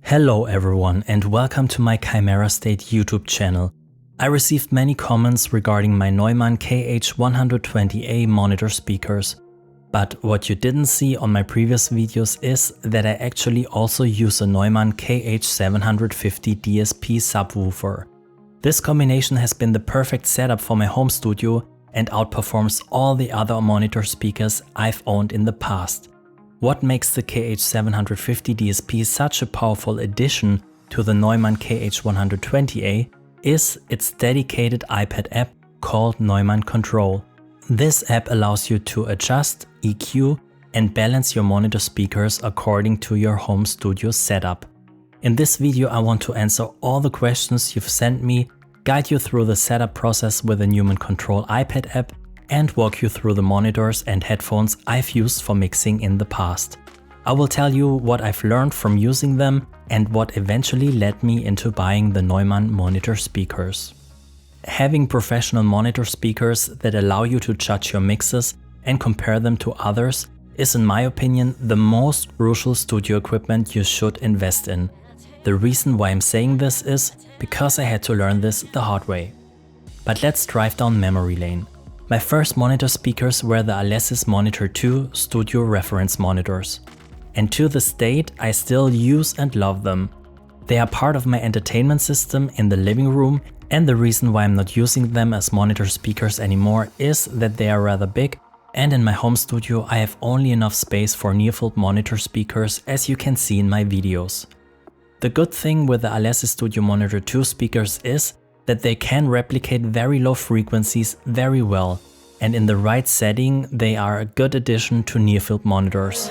Hello everyone and welcome to my Chimera State YouTube channel. I received many comments regarding my Neumann KH 120A monitor speakers. But what you didn't see on my previous videos is that I actually also use a Neumann KH 750 DSP subwoofer. This combination has been the perfect setup for my home studio and outperforms all the other monitor speakers I've owned in the past. What makes the KH 750 DSP such a powerful addition to the Neumann KH 120A is its dedicated iPad app called Neumann.Control. This app allows you to adjust, EQ, and balance your monitor speakers according to your home studio setup. In this video I want to answer all the questions you've sent me, guide you through the setup process with the Neumann.Control iPad app, and walk you through the monitors and headphones I've used for mixing in the past. I will tell you what I've learned from using them and what eventually led me into buying the Neumann monitor speakers. Having professional monitor speakers that allow you to judge your mixes and compare them to others is, in my opinion, the most crucial studio equipment you should invest in. The reason why I'm saying this is because I had to learn this the hard way. But let's drive down memory lane. My first monitor speakers were the Alesis Monitor Two studio reference monitors. And to this date, I still use and love them. They are part of my entertainment system in the living room, and the reason why I'm not using them as monitor speakers anymore is that they are rather big, and in my home studio I have only enough space for near-field monitor speakers, as you can see in my videos. The good thing with the Alesis Studio Monitor 2 speakers is that they can replicate very low frequencies very well, and in the right setting they are a good addition to near-field monitors.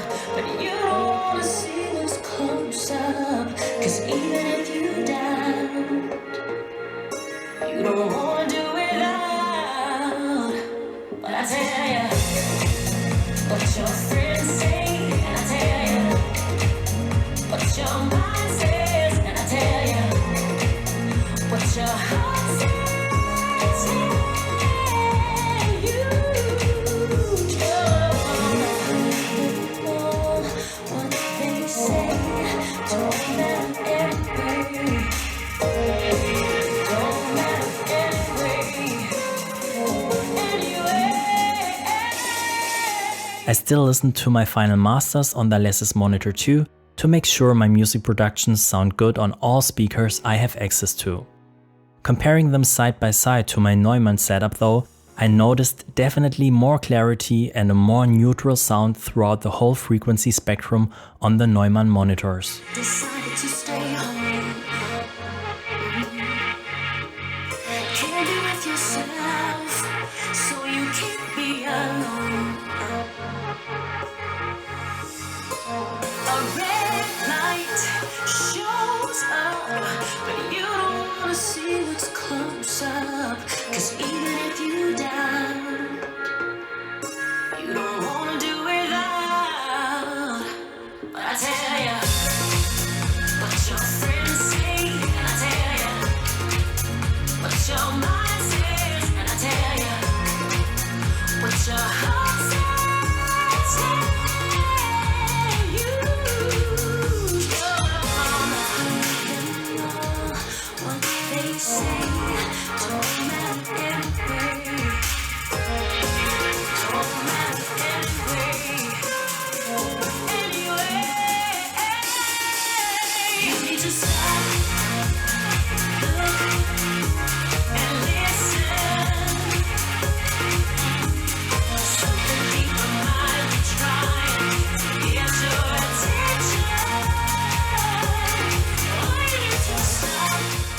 I still listen to my final masters on the Alesis Monitor 2 to make sure my music productions sound good on all speakers I have access to. Comparing them side by side to my Neumann setup though, I noticed definitely more clarity and a more neutral sound throughout the whole frequency spectrum on the Neumann monitors.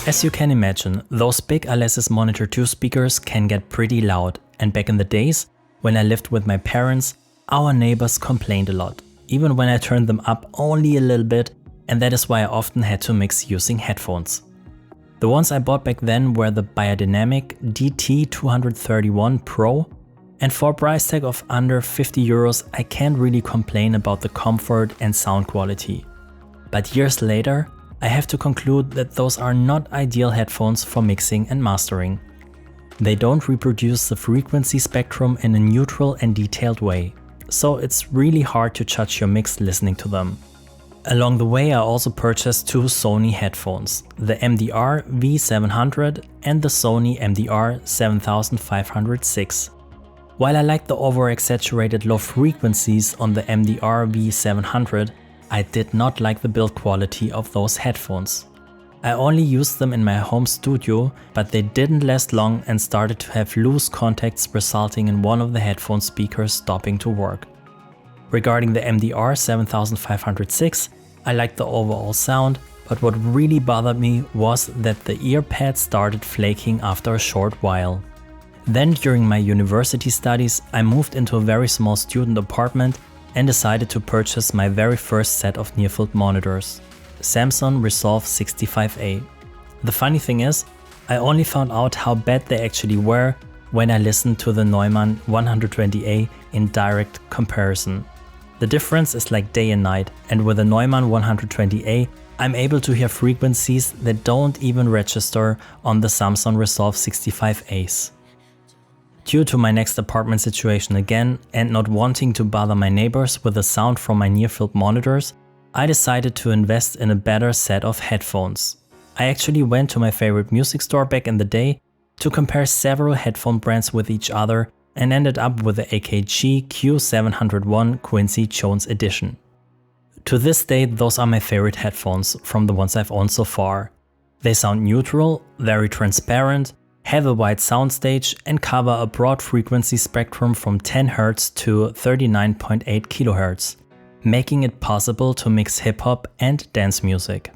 As you can imagine, those big Alesis Monitor 2 speakers can get pretty loud, and back in the days, when I lived with my parents, our neighbors complained a lot, even when I turned them up only a little bit, and that is why I often had to mix using headphones. The ones I bought back then were the Biodynamic DT231 Pro, and for a price tag of under 50 euros I can't really complain about the comfort and sound quality. But years later, I have to conclude that those are not ideal headphones for mixing and mastering. They don't reproduce the frequency spectrum in a neutral and detailed way, so it's really hard to judge your mix listening to them. Along the way I also purchased two Sony headphones, the MDR V700 and the Sony MDR 7506. While I like the over-exaggerated low frequencies on the MDR V700, I did not like the build quality of those headphones. I only used them in my home studio, but they didn't last long and started to have loose contacts, resulting in one of the headphone speakers stopping to work. Regarding the MDR 7506, I liked the overall sound, but what really bothered me was that the ear pads started flaking after a short while. Then during my university studies, I moved into a very small student apartment and decided to purchase my very first set of near-field monitors, Samson Resolv 65A. The funny thing is, I only found out how bad they actually were when I listened to the Neumann 120A in direct comparison. The difference is like day and night, and with the Neumann 120A, I'm able to hear frequencies that don't even register on the Samson Resolv 65As. Due to my next apartment situation again and not wanting to bother my neighbors with the sound from my near-field monitors, I decided to invest in a better set of headphones. I actually went to my favorite music store back in the day to compare several headphone brands with each other and ended up with the AKG Q701 Quincy Jones Edition. To this day, those are my favorite headphones from the ones I've owned so far. They sound neutral, very transparent, have a wide soundstage and cover a broad frequency spectrum from 10 Hz to 39.8 kHz, making it possible to mix hip-hop and dance music.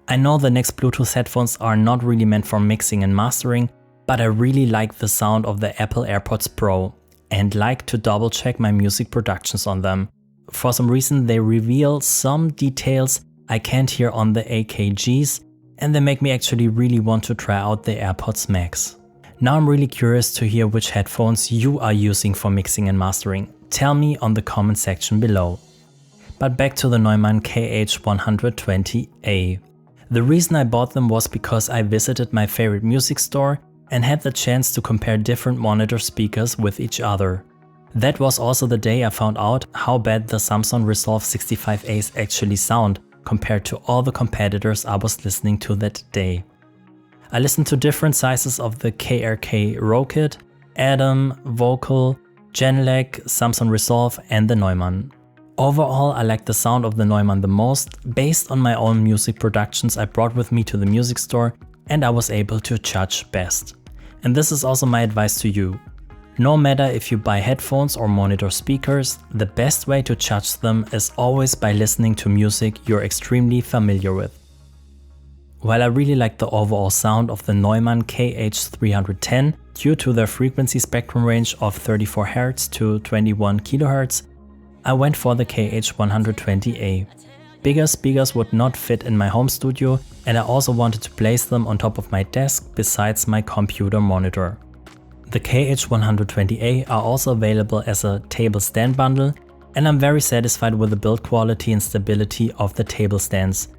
I know the next Bluetooth headphones are not really meant for mixing and mastering, but I really like the sound of the Apple AirPods Pro and like to double check my music productions on them. For some reason they reveal some details I can't hear on the AKGs, and they make me actually really want to try out the AirPods Max. Now I'm really curious to hear which headphones you are using for mixing and mastering. Tell me on the comment section below. But back to the Neumann KH120A. The reason I bought them was because I visited my favorite music store and had the chance to compare different monitor speakers with each other. That was also the day I found out how bad the Samson Resolv 65As actually sound compared to all the competitors I was listening to that day. I listened to different sizes of the KRK Rokit, Adam, Vocal, Genelec, Samson Resolv and the Neumann. Overall, I like the sound of the Neumann the most, based on my own music productions I brought with me to the music store and I was able to judge best. And this is also my advice to you. No matter if you buy headphones or monitor speakers, the best way to judge them is always by listening to music you're extremely familiar with. While I really like the overall sound of the Neumann KH310 due to their frequency spectrum range of 34 Hz to 21 kHz, I went for the KH120A. Bigger speakers would not fit in my home studio and I also wanted to place them on top of my desk besides my computer monitor. The KH120A are also available as a table stand bundle and I'm very satisfied with the build quality and stability of the table stands.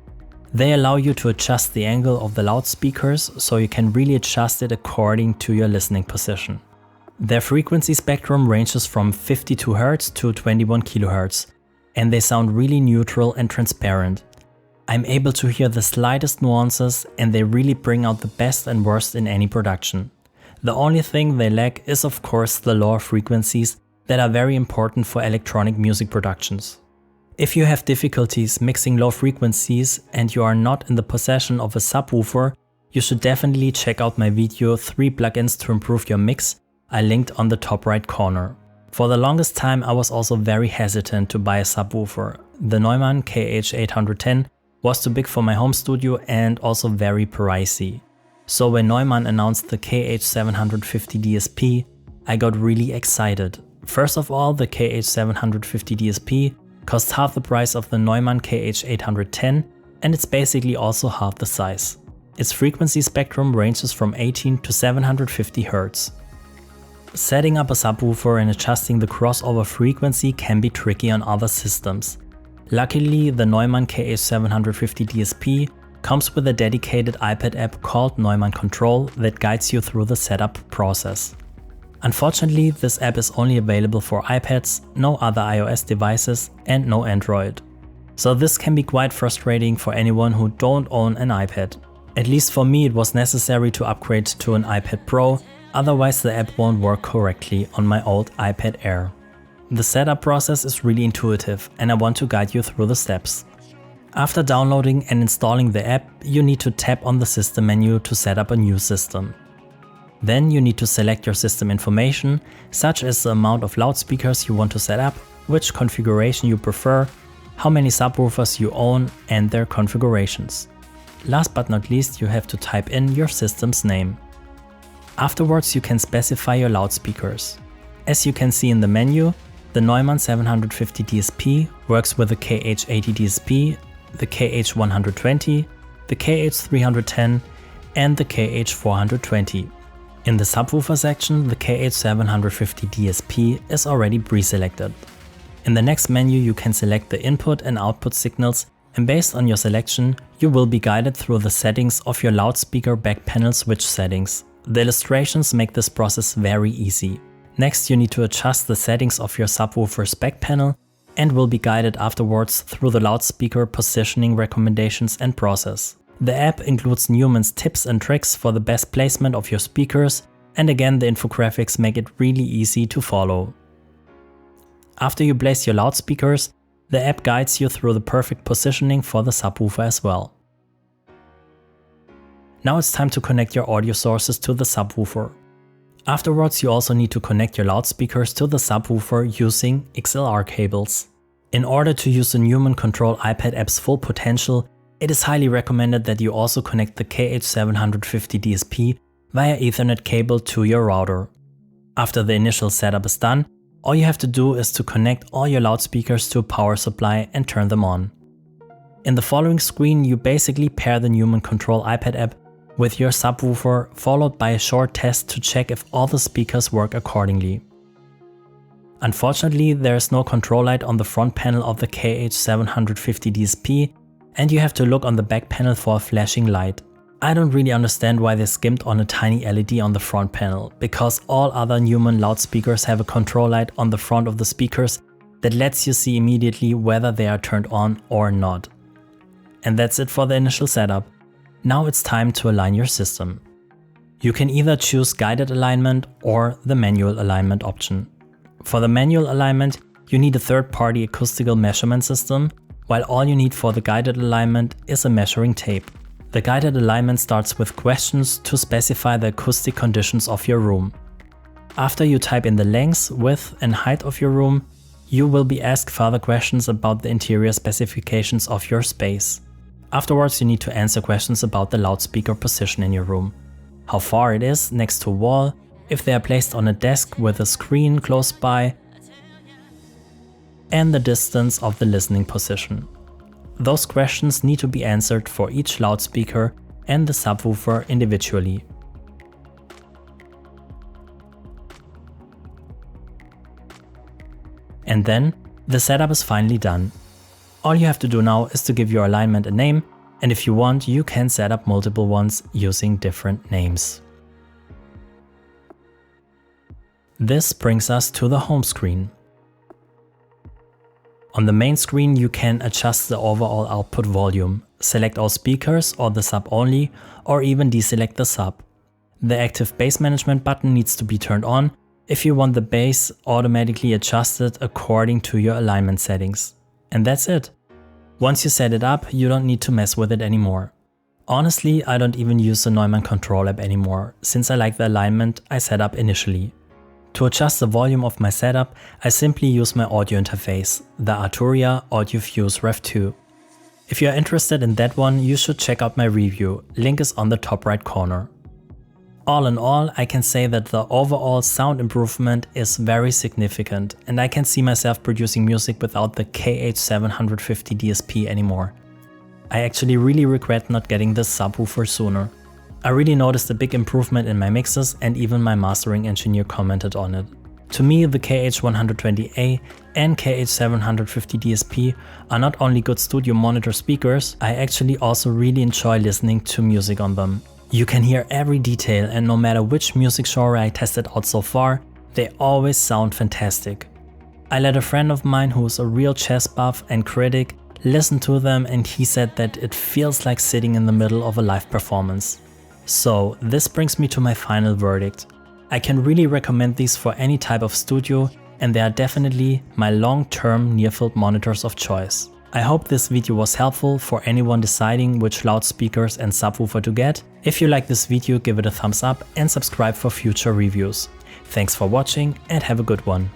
They allow you to adjust the angle of the loudspeakers so you can really adjust it according to your listening position. Their frequency spectrum ranges from 52 Hz to 21 kHz and they sound really neutral and transparent. I'm able to hear the slightest nuances and they really bring out the best and worst in any production. The only thing they lack is of course the lower frequencies that are very important for electronic music productions. If you have difficulties mixing low frequencies and you are not in the possession of a subwoofer, you should definitely check out my video 3 plugins to improve your mix I linked on the top right corner. For the longest time I was also very hesitant to buy a subwoofer. The Neumann KH810 was too big for my home studio and also very pricey. So when Neumann announced the KH750 DSP, I got really excited. First of all, the KH750 DSP costs half the price of the Neumann KH810 and it's basically also half the size. Its frequency spectrum ranges from 18 to 750 Hz. Setting up a subwoofer and adjusting the crossover frequency can be tricky on other systems. Luckily, the Neumann KH750 DSP comes with a dedicated iPad app called Neumann.Control that guides you through the setup process. Unfortunately, this app is only available for iPads, no other iOS devices and no Android. So this can be quite frustrating for anyone who don't own an iPad. At least for me, it was necessary to upgrade to an iPad Pro, otherwise the app won't work correctly on my old iPad Air. The setup process is really intuitive and I want to guide you through the steps. After downloading and installing the app, you need to tap on the system menu to set up a new system. Then you need to select your system information, such as the amount of loudspeakers you want to set up, which configuration you prefer, how many subwoofers you own and their configurations. Last but not least, you have to type in your system's name. Afterwards, you can specify your loudspeakers. As you can see in the menu, the Neumann 750 DSP works with the KH80 DSP, the KH120, the KH310 and the KH420. In the subwoofer section, the KH750 DSP is already pre-selected. In the next menu you can select the input and output signals, and based on your selection, you will be guided through the settings of your loudspeaker back panel switch settings. The illustrations make this process very easy. Next you need to adjust the settings of your subwoofer's back panel and will be guided afterwards through the loudspeaker positioning recommendations and process. The app includes Neumann's tips and tricks for the best placement of your speakers, and again the infographics make it really easy to follow. After you place your loudspeakers, the app guides you through the perfect positioning for the subwoofer as well. Now it's time to connect your audio sources to the subwoofer. Afterwards you also need to connect your loudspeakers to the subwoofer using XLR cables. In order to use the Neumann.Control iPad app's full potential, it is highly recommended that you also connect the KH750 DSP via Ethernet cable to your router. After the initial setup is done, all you have to do is to connect all your loudspeakers to a power supply and turn them on. In the following screen, you basically pair the Neumann.Control iPad app with your subwoofer, followed by a short test to check if all the speakers work accordingly. Unfortunately, there is no control light on the front panel of the KH750 DSP, and you have to look on the back panel for a flashing light. I don't really understand why they skimped on a tiny LED on the front panel, because all other Neumann loudspeakers have a control light on the front of the speakers that lets you see immediately whether they are turned on or not. And that's it for the initial setup. Now it's time to align your system. You can either choose guided alignment or the manual alignment option. For the manual alignment, you need a third-party acoustical measurement system, while all you need for the guided alignment is a measuring tape. The guided alignment starts with questions to specify the acoustic conditions of your room. After you type in the length, width and height of your room, you will be asked further questions about the interior specifications of your space. Afterwards, you need to answer questions about the loudspeaker position in your room. How far it is next to a wall, if they are placed on a desk with a screen close by, and the distance of the listening position. Those questions need to be answered for each loudspeaker and the subwoofer individually. And then, the setup is finally done. All you have to do now is to give your alignment a name, and if you want, you can set up multiple ones using different names. This brings us to the home screen. On the main screen you can adjust the overall output volume, select all speakers or the sub only, or even deselect the sub. The active bass management button needs to be turned on if you want the bass automatically adjusted according to your alignment settings. And that's it. Once you set it up, you don't need to mess with it anymore. Honestly, I don't even use the Neumann Control App anymore, since I like the alignment I set up initially. To adjust the volume of my setup, I simply use my audio interface, the Arturia AudioFuse Rev 2. If you are interested in that one, you should check out my review, link is on the top right corner. All in all, I can say that the overall sound improvement is very significant, and I can see myself producing music without the KH750 DSP anymore. I actually really regret not getting this subwoofer sooner. I really noticed a big improvement in my mixes, and even my mastering engineer commented on it. To me, the KH120A and KH750 DSP are not only good studio monitor speakers, I actually also really enjoy listening to music on them. You can hear every detail, and no matter which music genre I tested out so far, they always sound fantastic. I let a friend of mine who is a real jazz buff and critic listened to them, and he said that it feels like sitting in the middle of a live performance. So this brings me to my final verdict. I can really recommend these for any type of studio, and they are definitely my long-term near-field monitors of choice. I hope this video was helpful for anyone deciding which loudspeakers and subwoofer to get. If you like this video, give it a thumbs up and subscribe for future reviews. Thanks for watching and have a good one.